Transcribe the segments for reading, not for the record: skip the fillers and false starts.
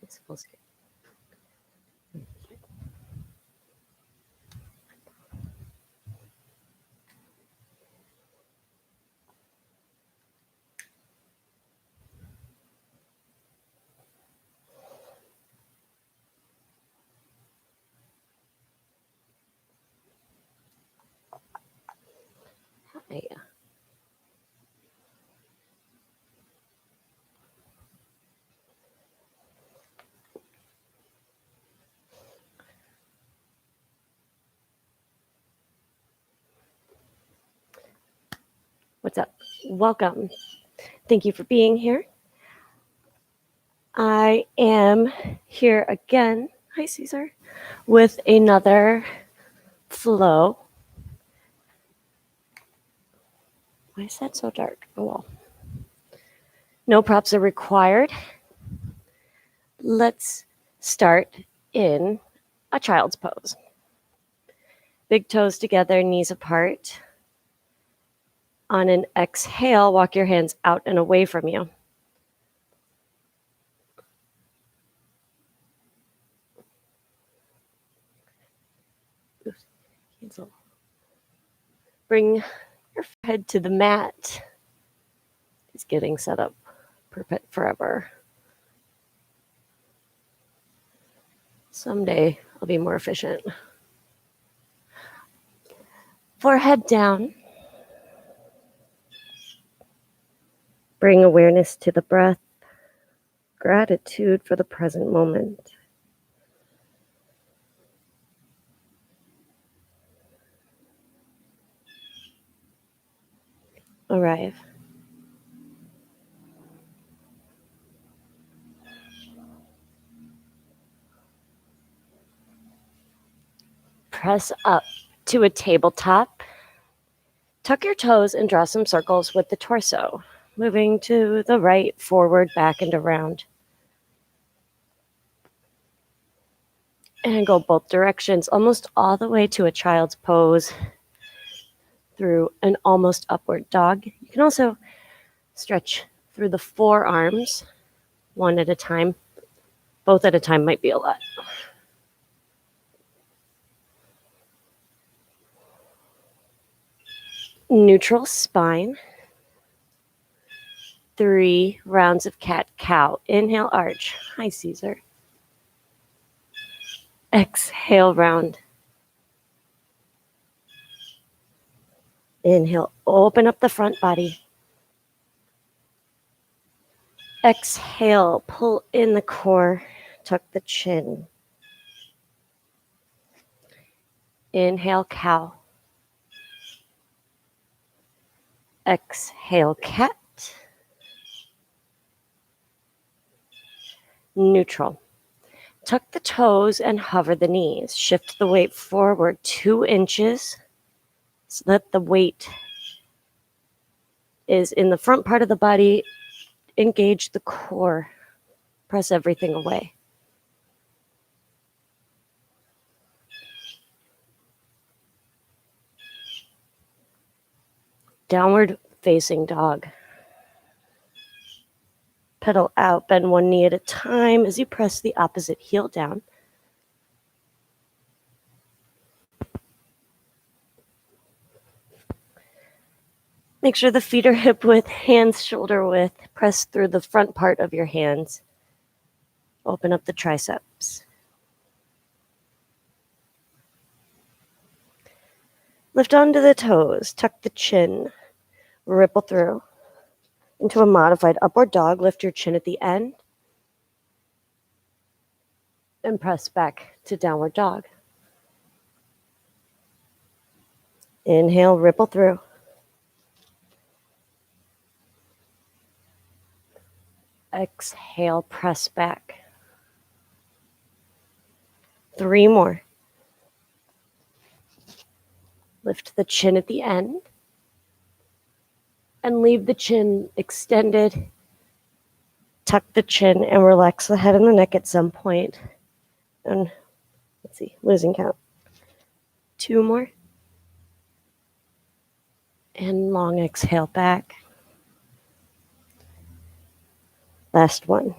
It's supposed to. Hi. What's up? Welcome. Thank you for being here. I am here again. Hi, Caesar. With another flow. Why is that so dark? Oh, well. No props are required. Let's start in a child's pose. Big toes together, knees apart. On an exhale, walk your hands out and away from you. Cancel. Bring your forehead to the mat. It's getting set up forever. Someday I'll be more efficient. Forehead down. Bring awareness to the breath. Gratitude for the present moment. Arrive. Press up to a tabletop. Tuck your toes and draw some circles with the torso, moving to the right, forward, back, and around. And go both directions, almost all the way to a child's pose through an almost upward dog. You can also stretch through the forearms, one at a time. Both at a time might be a lot. Neutral spine. 3 rounds of cat-cow. Inhale, arch. Hi, Caesar. Exhale, round. Inhale, open up the front body. Exhale, pull in the core, tuck the chin. Inhale, cow. Exhale, cat. Neutral. Tuck the toes and hover the knees. Shift the weight forward 2 inches so that the weight is in the front part of the body. Engage the core. Press everything away. Downward facing dog. Pedal out, bend one knee at a time as you press the opposite heel down. Make sure the feet are hip width, hands shoulder width. Press through the front part of your hands. Open up the triceps. Lift onto the toes, tuck the chin, ripple through into a modified upward dog. Lift your chin at the end and press back to downward dog. Inhale, ripple through. Exhale, press back. 3 more. Lift the chin at the end and leave the chin extended. Tuck the chin and relax the head and the neck at some point. And let's see, losing count. 2 more. And long exhale back. Last one.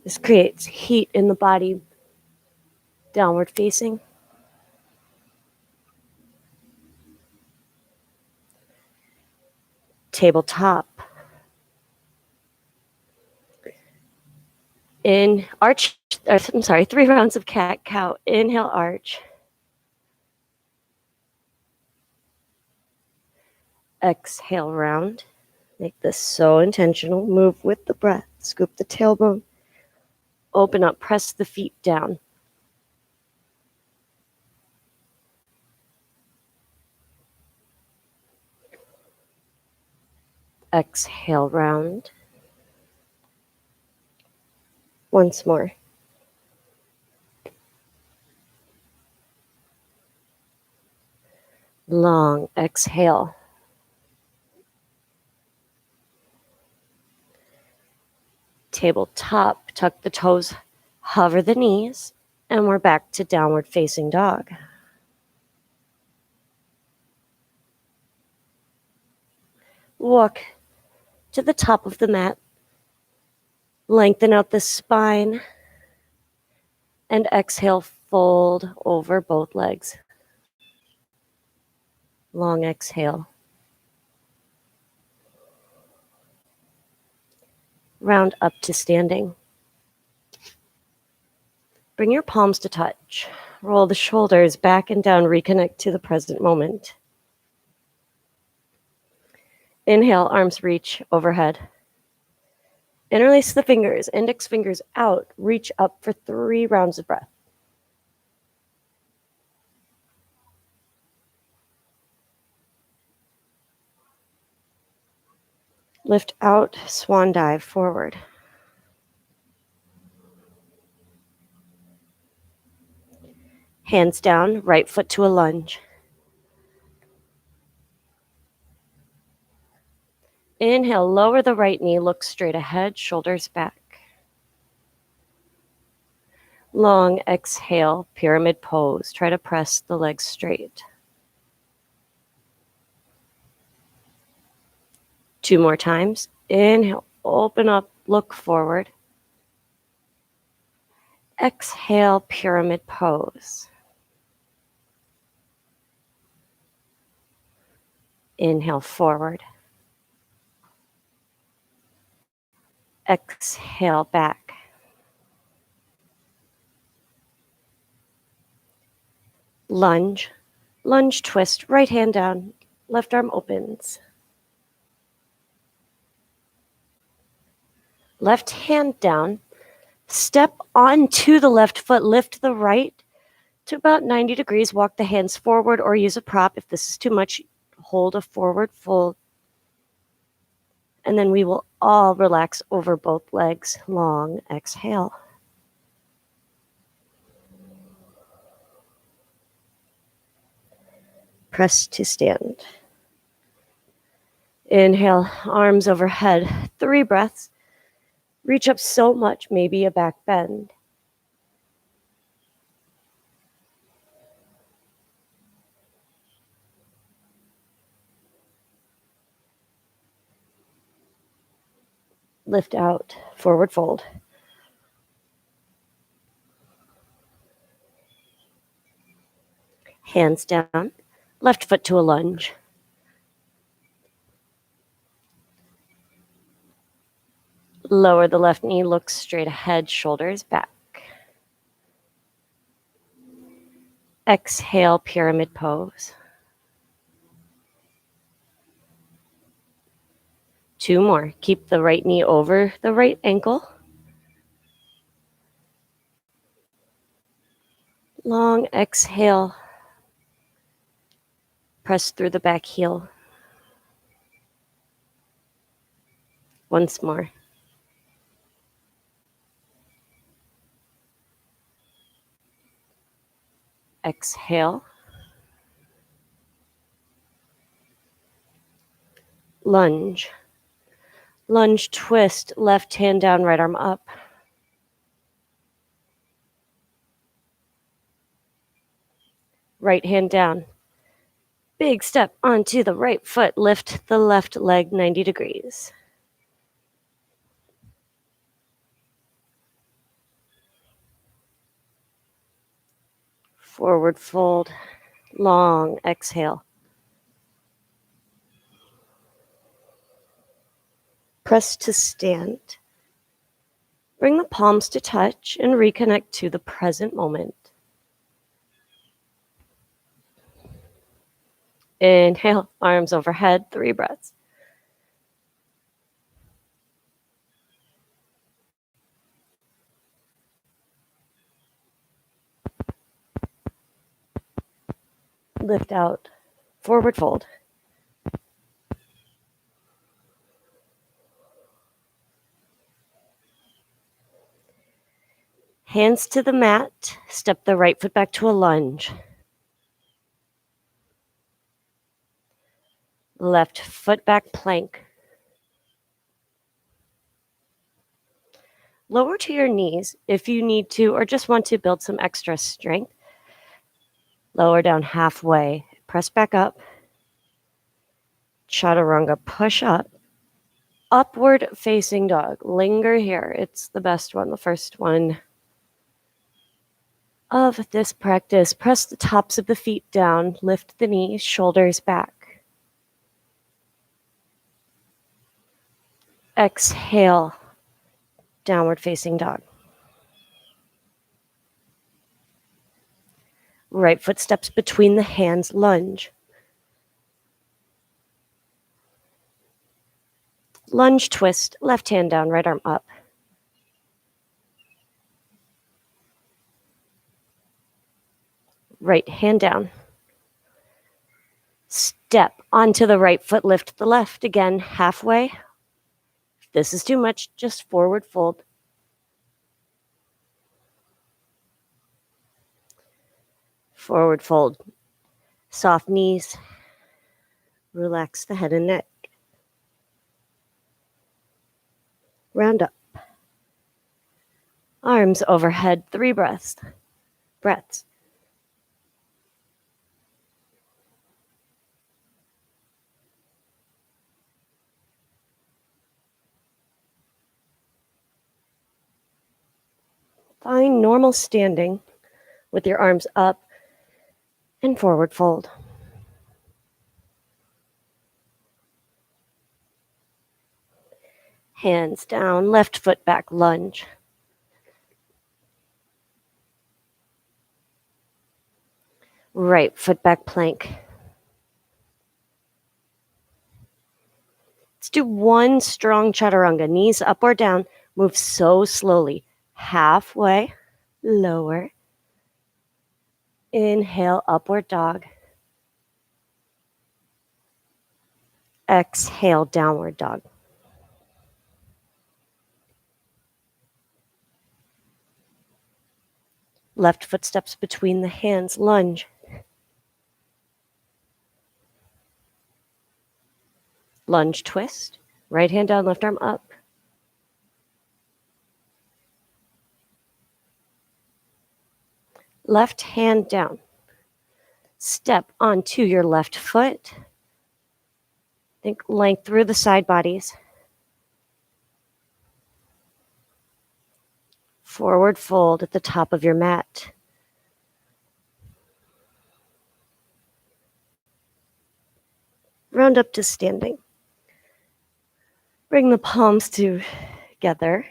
This creates heat in the body. Downward facing. Tabletop. In arch, I'm sorry, 3 rounds of cat-cow. Inhale, arch. Exhale, round. Make this so intentional. Move with the breath. Scoop the tailbone. Open up, press the feet down. Exhale, round. Once more. Long exhale. Tabletop, tuck the toes, hover the knees, and we're back to downward facing dog. Walk to the top of the mat. Lengthen out the spine. And exhale, fold over both legs. Long exhale. Round up to standing. Bring your palms to touch. Roll the shoulders back and down. Reconnect to the present moment. Inhale, arms reach overhead. Interlace the fingers, index fingers out. Reach up for 3 rounds of breath. Lift out, swan dive forward. Hands down, right foot to a lunge. Inhale, lower the right knee, look straight ahead, shoulders back. Long exhale, pyramid pose. Try to press the legs straight. 2 more times. Inhale, open up, look forward. Exhale, pyramid pose. Inhale, forward. Exhale, back. Lunge. Lunge twist, right hand down, left arm opens. Left hand down. Step onto the left foot, lift the right to about 90 degrees. Walk the hands forward or use a prop. If this is too much, hold a forward fold. And then we will all relax over both legs. Long exhale. Press to stand. Inhale, arms overhead. 3 breaths. Reach up so much, maybe a back bend. Lift out, forward fold. Hands down, left foot to a lunge. Lower the left knee, look straight ahead, shoulders back. Exhale, pyramid pose. 2 more. Keep the right knee over the right ankle. Long exhale. Press through the back heel. Once more. Exhale. Lunge. Lunge twist, left hand down, right arm up. Right hand down. Big step onto the right foot. Lift the left leg 90 degrees. Forward fold, long exhale. Press to stand. Bring the palms to touch and reconnect to the present moment. Inhale, arms overhead, 3 breaths. Lift out, forward fold. Hands to the mat, step the right foot back to a lunge. Left foot back plank. Lower to your knees if you need to or just want to build some extra strength. Lower down halfway, press back up. Chaturanga, push up. Upward facing dog. Linger here. It's the best one, the first one of this practice. Press the tops of the feet down. Lift the knees, shoulders back. Exhale, downward facing dog. Right foot steps between the hands, lunge. Lunge twist, left hand down, right arm up. Right hand down. Step onto the right foot, lift the left again, halfway. If this is too much, just forward fold. Forward fold. Soft knees. Relax the head and neck. Round up. Arms overhead, 3 breaths. Find normal standing with your arms up and forward fold. Hands down, left foot back, lunge. Right foot back plank. Let's do one strong chaturanga. Knees up or down. Move so slowly. Halfway, lower. Inhale, upward dog. Exhale, downward dog. Left foot steps between the hands, lunge. Lunge twist. Right hand down, left arm up. Left hand down. Step onto your left foot. Think length through the side bodies. Forward fold at the top of your mat. Round up to standing. Bring the palms together.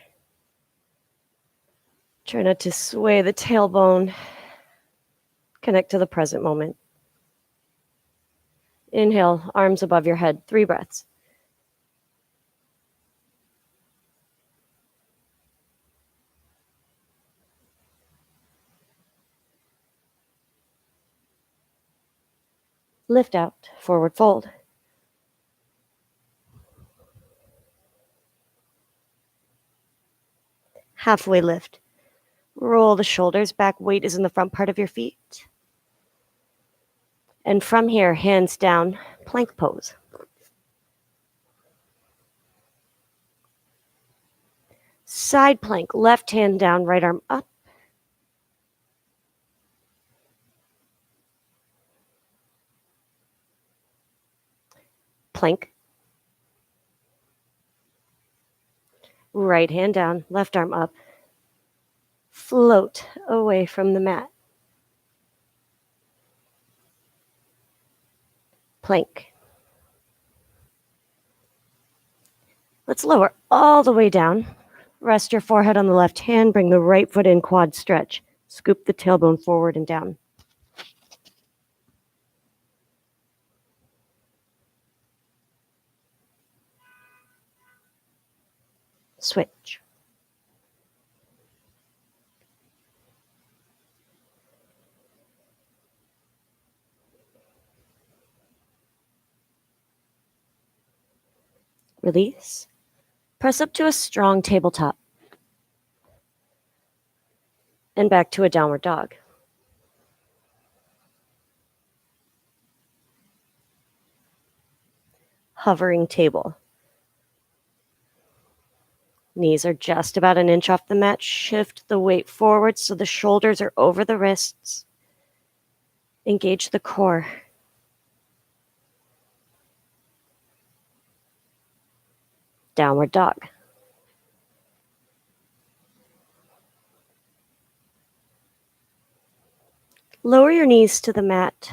Try not to sway the tailbone. Connect to the present moment. Inhale, arms above your head, 3 breaths. Lift out, forward fold. Halfway lift. Roll the shoulders back, weight is in the front part of your feet. And from here, hands down, plank pose. Side plank, left hand down, right arm up. Plank. Right hand down, left arm up. Float away from the mat. plank. Let's lower all the way down. Rest your forehead on the left hand. Bring the right foot in, quad stretch. Scoop the tailbone forward and down. Switch. Release. Press up to a strong tabletop. And back to a downward dog. Hovering table. Knees are just about an inch off the mat. Shift the weight forward so the shoulders are over the wrists. Engage the core. Downward dog. Lower your knees to the mat.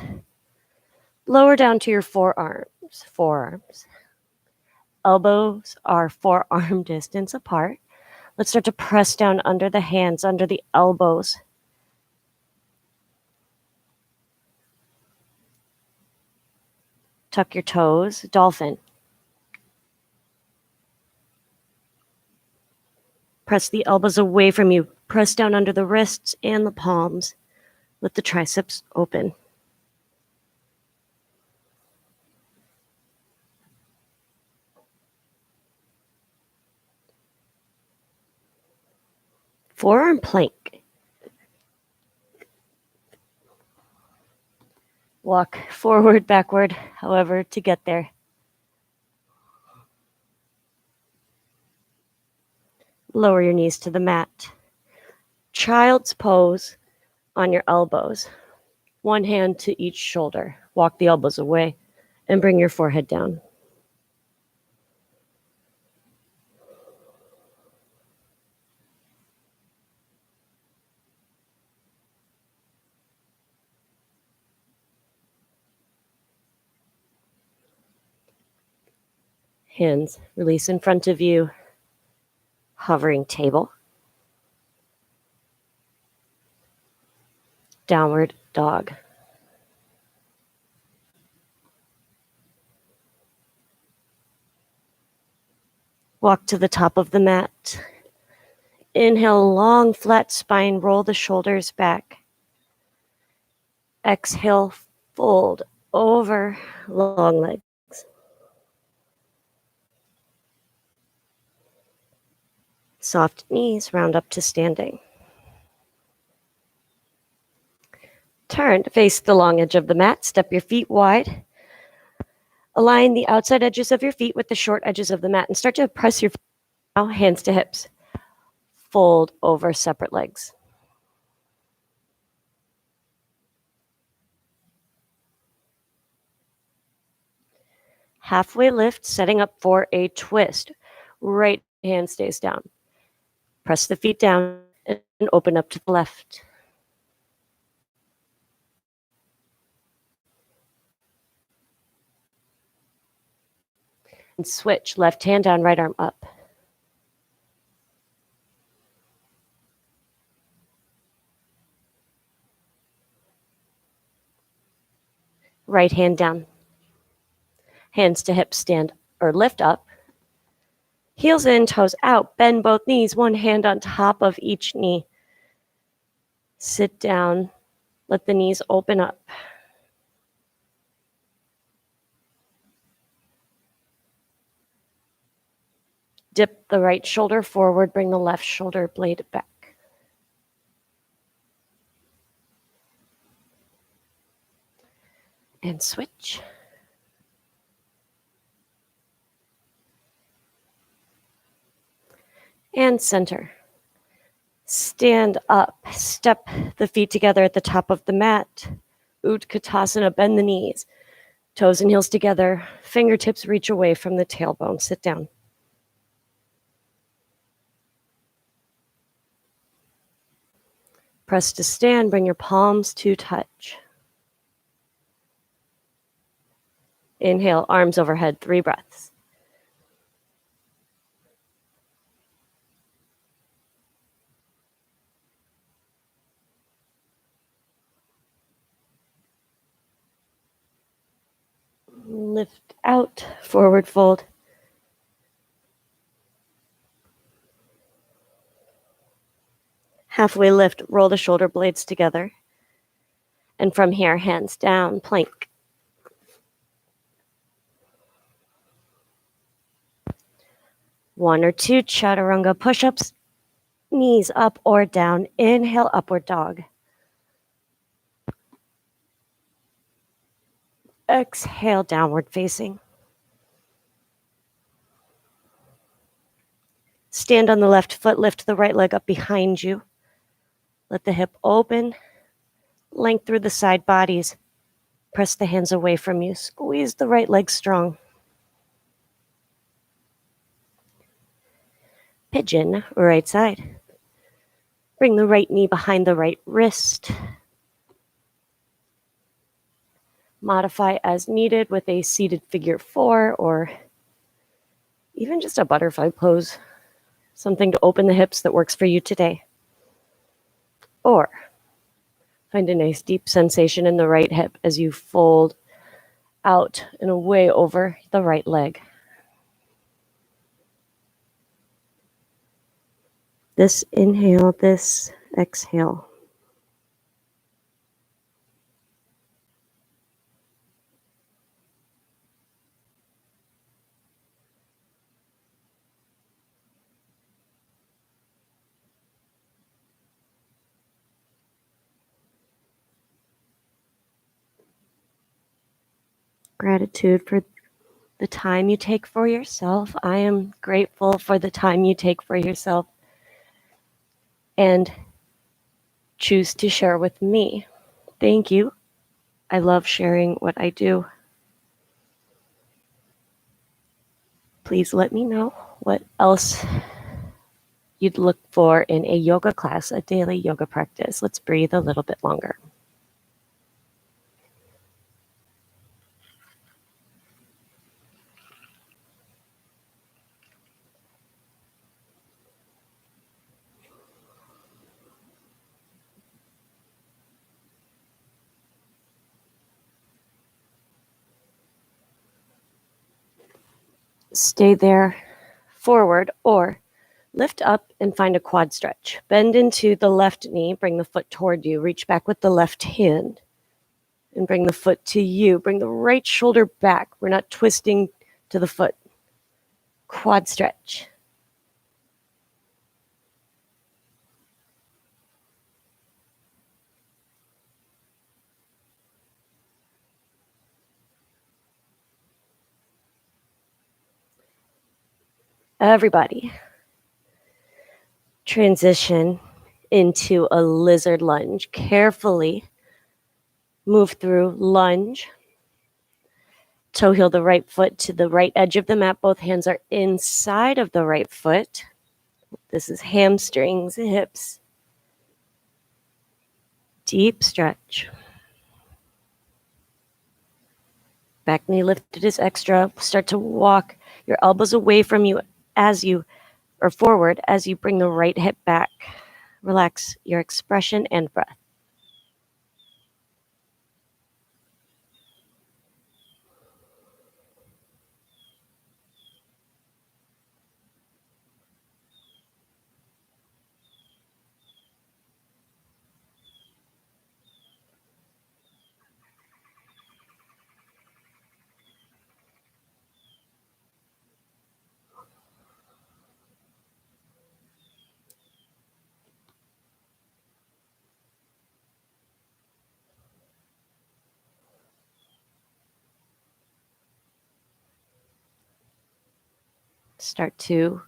Lower down to your forearms. Elbows are forearm distance apart. Let's start to press down under the hands, under the elbows. Tuck your toes, dolphin. Press the elbows away from you. Press down under the wrists and the palms. Let the triceps open. Forearm plank. Walk forward, backward, however to get there. Lower your knees to the mat. Child's pose on your elbows. One hand to each shoulder. Walk the elbows away and bring your forehead down. Hands release in front of you. Hovering table. Downward dog. Walk to the top of the mat. Inhale, long flat spine, roll the shoulders back. Exhale, fold over long legs. Soft knees, round up to standing. Turn to face the long edge of the mat. Step your feet wide. Align the outside edges of your feet with the short edges of the mat and start to press your feet now, hands to hips. Fold over separate legs. Halfway lift, setting up for a twist. Right hand stays down. Press the feet down and open up to the left. And switch, left hand down, right arm up. Right hand down. Hands to hips, stand or lift up. Heels in, toes out, bend both knees, one hand on top of each knee. Sit down, let the knees open up. Dip the right shoulder forward, bring the left shoulder blade back. And switch. And center. Stand up, step the feet together at the top of the mat. Utkatasana, bend the knees. Toes and heels together, fingertips reach away from the tailbone. Sit down. Press to stand, bring your palms to touch. Inhale, arms overhead, 3 breaths. Lift out, forward fold. Halfway lift, roll the shoulder blades together. And from here, hands down, plank. One or two chaturanga push-ups, knees up or down. Inhale, upward dog. Exhale, downward facing. Stand on the left foot, lift the right leg up behind you. Let the hip open, length through the side bodies. Press the hands away from you. Squeeze the right leg strong. Pigeon, right side. Bring the right knee behind the right wrist. Modify as needed with a seated figure 4 or even just a butterfly pose. Something to open the hips that works for you today. Or find a nice deep sensation in the right hip as you fold out and away over the right leg. This inhale, this exhale. Gratitude for the time you take for yourself. I am grateful for the time you take for yourself and choose to share with me. Thank you. I love sharing what I do. Please let me know what else you'd look for in a yoga class, a daily yoga practice. Let's breathe a little bit longer. Stay there, forward, or lift up and find a quad stretch. Bend into the left knee, bring the foot toward you, reach back with the left hand, and bring the foot to you. Bring the right shoulder back. We're not twisting to the foot. Quad stretch. Everybody, transition into a lizard lunge. Carefully move through lunge. Toe heel the right foot to the right edge of the mat. Both hands are inside of the right foot. This is hamstrings, hips. Deep stretch. Back knee lifted is extra. Start to walk your elbows away from you or forward as you bring the right hip back. Relax your expression and breath. Start to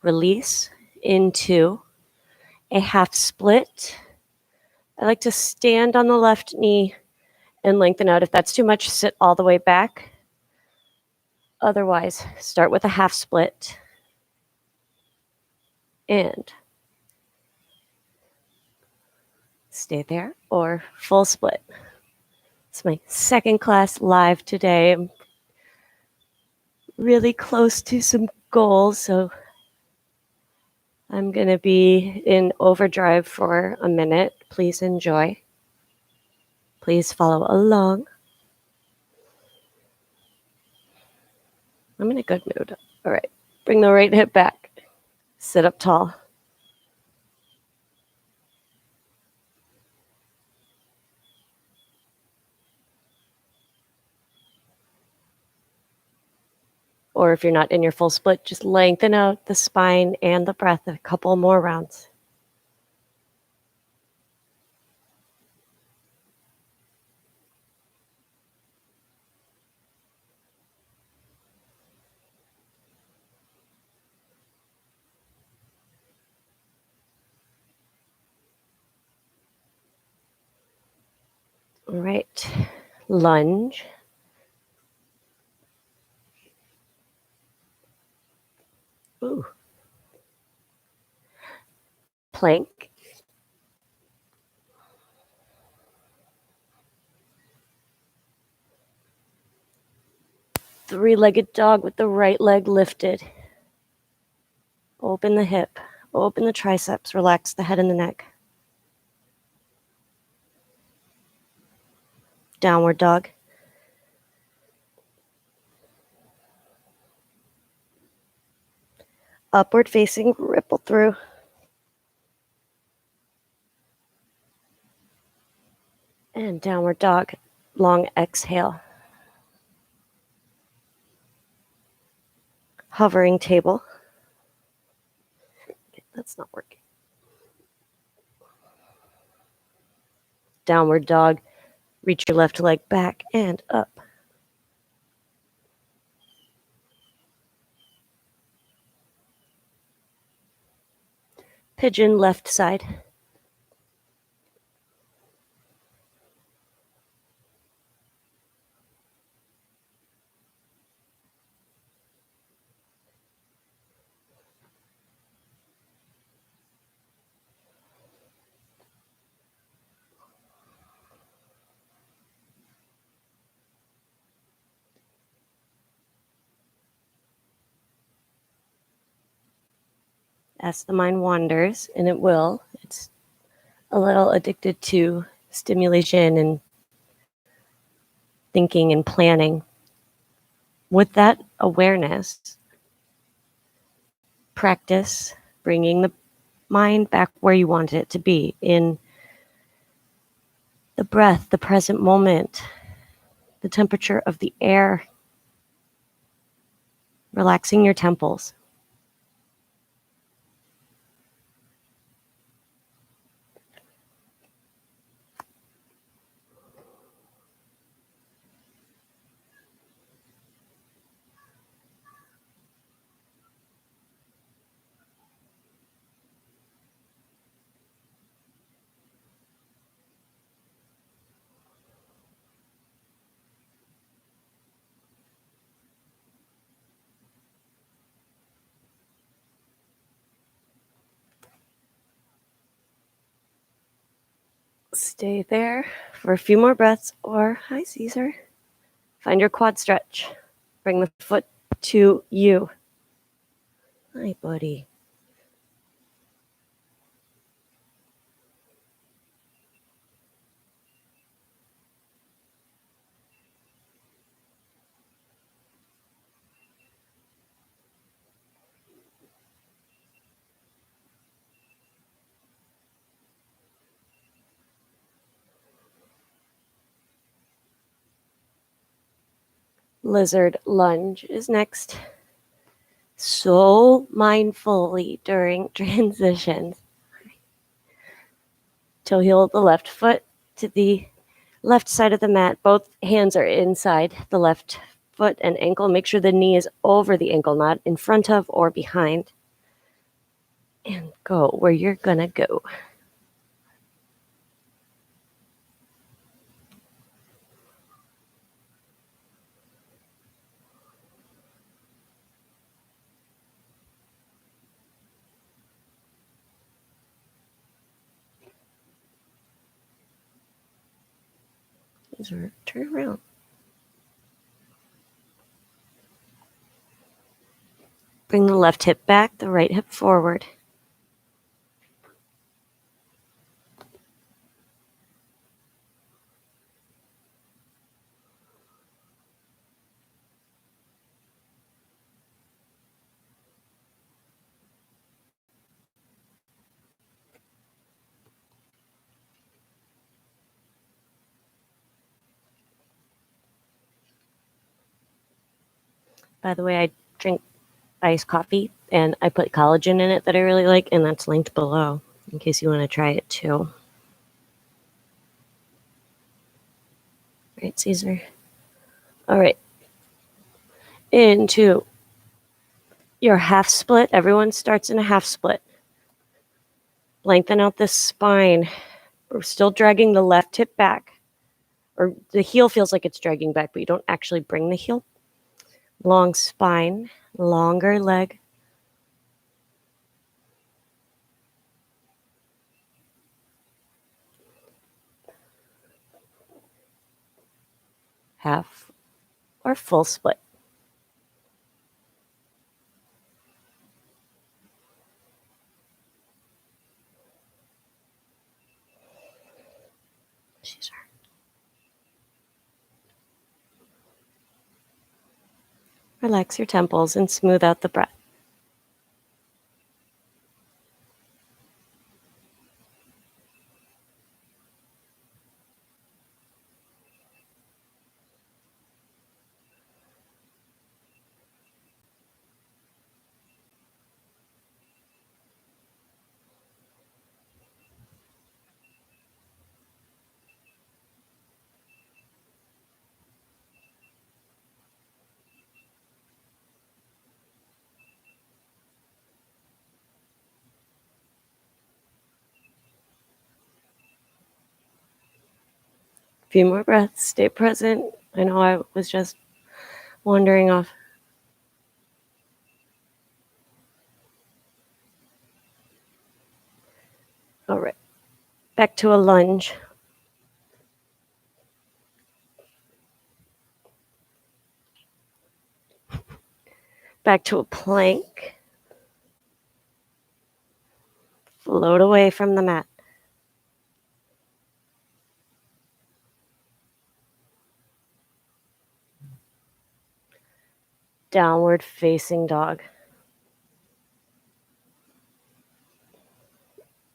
release into a half split. I like to stand on the left knee and lengthen out. If that's too much, sit all the way back. Otherwise, start with a half split and stay there, or full split. It's my second class live today. I'm really close to some goals, so I'm going to be in overdrive for a minute. Please enjoy. Please follow along. I'm in a good mood. All right. Bring the right hip back. Sit up tall. Or if you're not in your full split, just lengthen out the spine and the breath a couple more rounds. All right. Lunge. Ooh. Plank. Three-legged dog with the right leg lifted. Open the hip. Open the triceps. Relax the head and the neck. Downward dog. Upward facing, ripple through. And downward dog. Long exhale. Hovering table. Okay, that's not working. Downward dog. Reach your left leg back and up. Pigeon left side. As the mind wanders, and it will, it's a little addicted to stimulation and thinking and planning. With that awareness, practice bringing the mind back where you want it to be, in the breath, the present moment, the temperature of the air, relaxing your temples. Stay there for a few more breaths, or hi, Caesar. Find your quad stretch. Bring the foot to you. Hi, buddy. Lizard lunge is next. So mindfully during transitions. Toe heel of the left foot to the left side of the mat. Both hands are inside the left foot and ankle. Make sure the knee is over the ankle, not in front of or behind. And go where you're gonna go. Turn around. Bring the left hip back, the right hip forward. By the way, I drink iced coffee and I put collagen in it that I really like, and that's linked below in case you want to try it too. Right, Caesar? All right. Into your half split. Everyone starts in a half split. Lengthen out the spine. We're still dragging the left hip back. Or the heel feels like it's dragging back, but you don't actually bring the heel. Long spine, longer leg. Half or full split. Caesar. Relax your temples and smooth out the breath. A few more breaths. Stay present. I know I was just wandering off. All right. Back to a lunge. Back to a plank. Float away from the mat. Downward facing dog.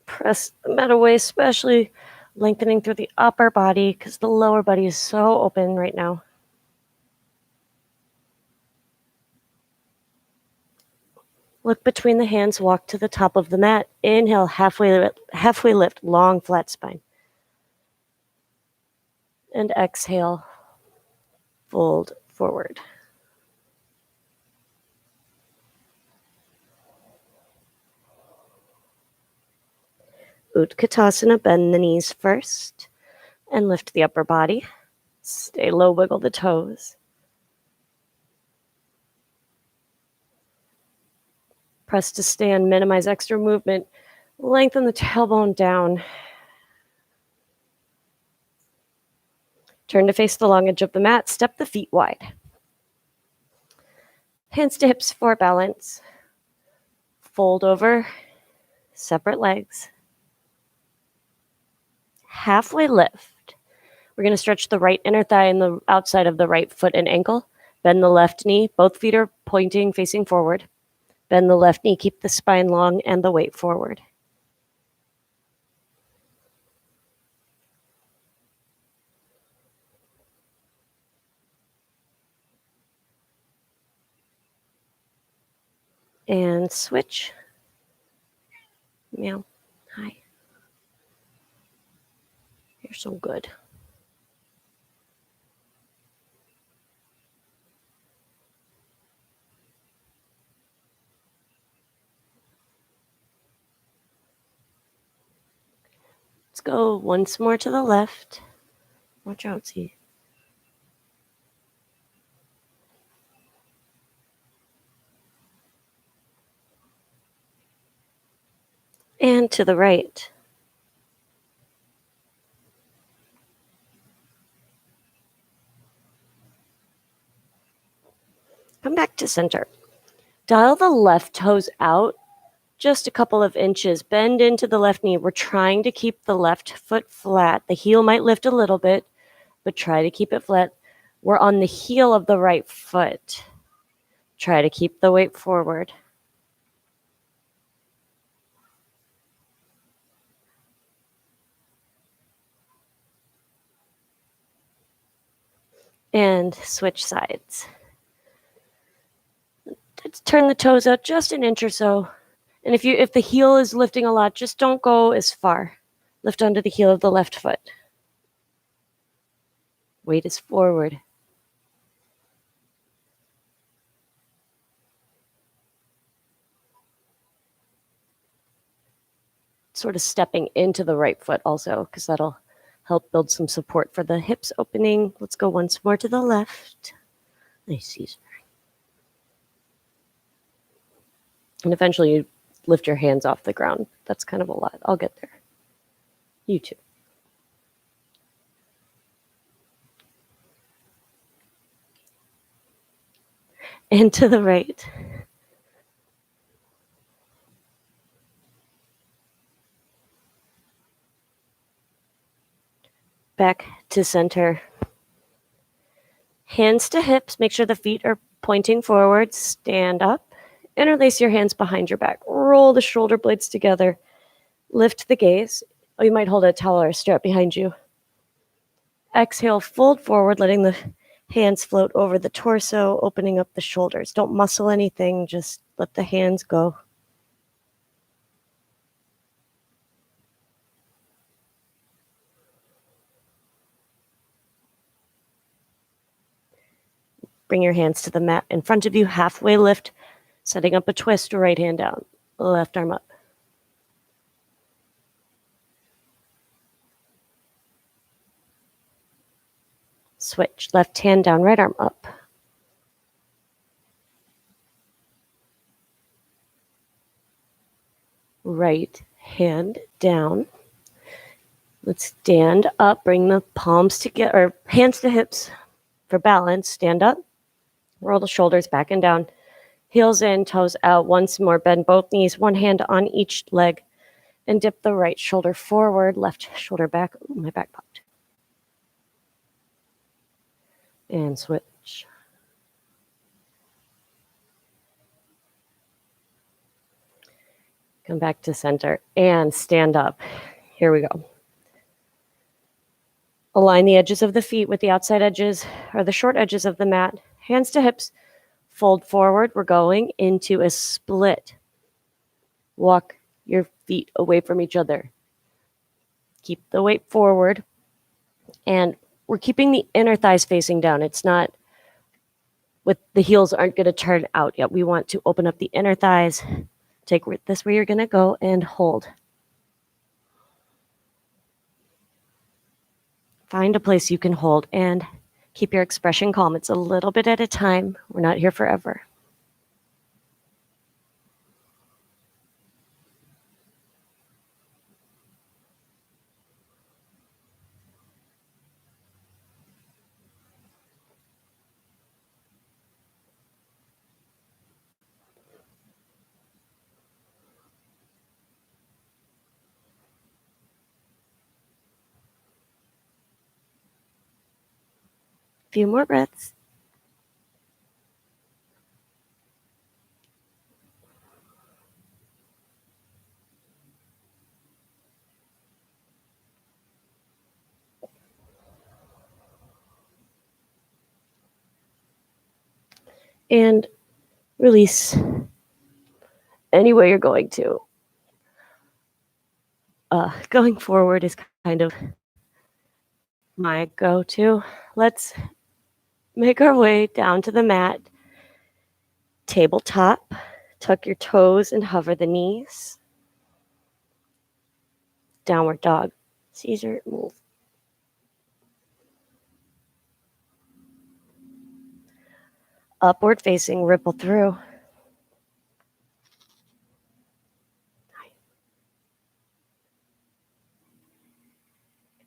Press the mat away, especially lengthening through the upper body because the lower body is so open right now. Look between the hands, walk to the top of the mat. Inhale, halfway lift, long flat spine. And exhale, fold forward. Utkatasana, bend the knees first and lift the upper body. Stay low, wiggle the toes. Press to stand, minimize extra movement. Lengthen the tailbone down. Turn to face the long edge of the mat. Step the feet wide. Hands to hips for balance. Fold over, separate legs. Halfway lift. We're going to stretch the right inner thigh and the outside of the right foot and ankle. Bend the left knee. Both feet are pointing, facing forward. Bend the left knee. Keep the spine long and the weight forward. And switch. Meow. Hi. You're so good. Let's go once more to the left. Watch out, see. And to the right. Come back to center. Dial the left toes out just a couple of inches. Bend into the left knee. We're trying to keep the left foot flat. The heel might lift a little bit, but try to keep it flat. We're on the heel of the right foot. Try to keep the weight forward. And switch sides. Let's turn the toes out just an inch or so. And if the heel is lifting a lot, just don't go as far. Lift onto the heel of the left foot. Weight is forward. Sort of stepping into the right foot also, because that'll help build some support for the hips opening. Let's go once more to the left. Nice, Caesar. And eventually you lift your hands off the ground. That's kind of a lot. I'll get there. You too. And to the right. Back to center. Hands to hips. Make sure the feet are pointing forward. Stand up. Interlace your hands behind your back. Roll the shoulder blades together. Lift the gaze. Oh, you might hold a towel or a strap behind you. Exhale, fold forward, letting the hands float over the torso, opening up the shoulders. Don't muscle anything, just let the hands go. Bring your hands to the mat in front of you, halfway lift, setting up a twist, right hand down, left arm up. Switch, left hand down, right arm up. Right hand down. Let's stand up, bring the palms together, or hands to hips for balance. Stand up, roll the shoulders back and down. Heels in, toes out. Once more, bend both knees, one hand on each leg, and dip the right shoulder forward, left shoulder back. Ooh, my back popped. And switch. Come back to center and stand up. Here we go. Align the edges of the feet with the outside edges or the short edges of the mat. Hands to hips. Fold forward. We're going into a split. Walk your feet away from each other. Keep the weight forward. And we're keeping the inner thighs facing down. It's not with the heels aren't going to turn out yet. We want to open up the inner thighs. Take this where you're going to go and hold. Find a place you can hold and keep your expression calm. It's a little bit at a time. We're not here forever. Few more breaths. And release anywhere you're going to. Going forward is kind of my go-to. Let's make our way down to the mat. Tabletop. Tuck your toes and hover the knees. Downward dog. Caesar, move. Upward facing, ripple through.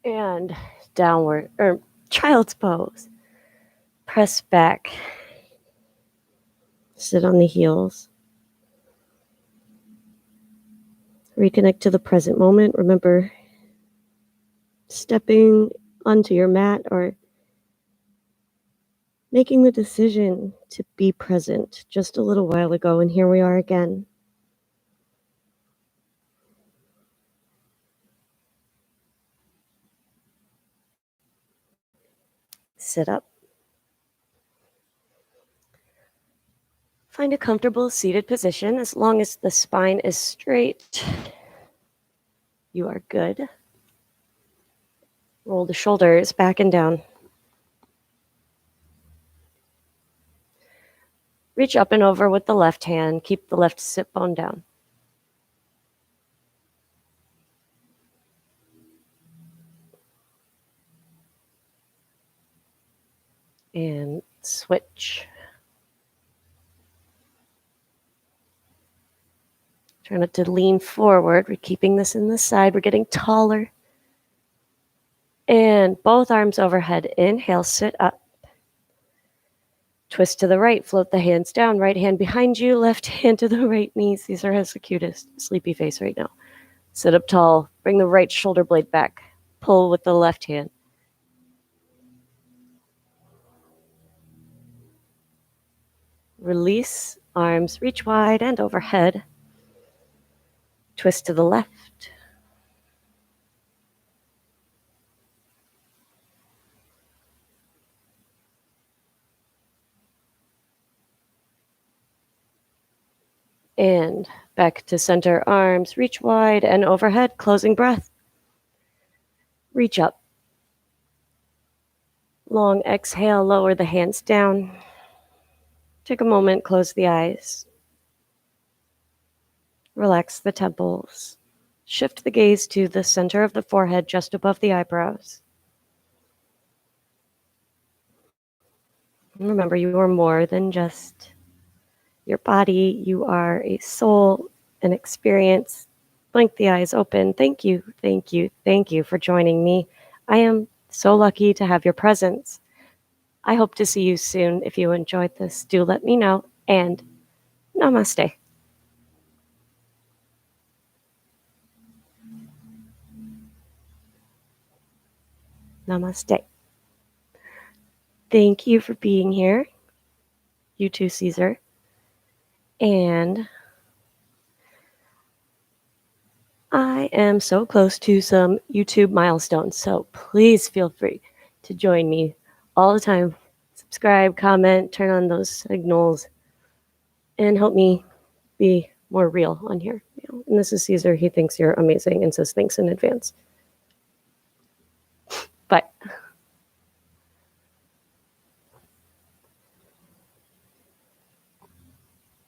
And downward, or child's pose. Press back. Sit on the heels. Reconnect to the present moment. Remember stepping onto your mat or making the decision to be present just a little while ago, and here we are again. Sit up. Find a comfortable seated position. As long as the spine is straight, you are good. Roll the shoulders back and down. Reach up and over with the left hand. Keep the left sit bone down. And switch. Try not to lean forward. We're keeping this in the side. We're getting taller. And both arms overhead. Inhale, sit up. Twist to the right, float the hands down. Right hand behind you, left hand to the right knee. Caesar has the cutest sleepy face right now. Sit up tall. Bring the right shoulder blade back. Pull with the left hand. Release, arms reach wide and overhead. Twist to the left. And back to center, arms reach wide and overhead, closing breath. Reach up. Long exhale, lower the hands down. Take a moment, close the eyes. Relax the temples. Shift the gaze to the center of the forehead, just above the eyebrows. And remember, you are more than just your body. You are a soul, an experience. Blink the eyes open. Thank you, thank you, thank you for joining me. I am so lucky to have your presence. I hope to see you soon. If you enjoyed this, do let me know. And namaste. Namaste. Thank you for being here. You too, Caesar. And I am so close to some YouTube milestones, so please feel free to join me all the time. Subscribe, comment, turn on those signals, and help me be more real on here. And this is Caesar. He thinks you're amazing and says thanks in advance.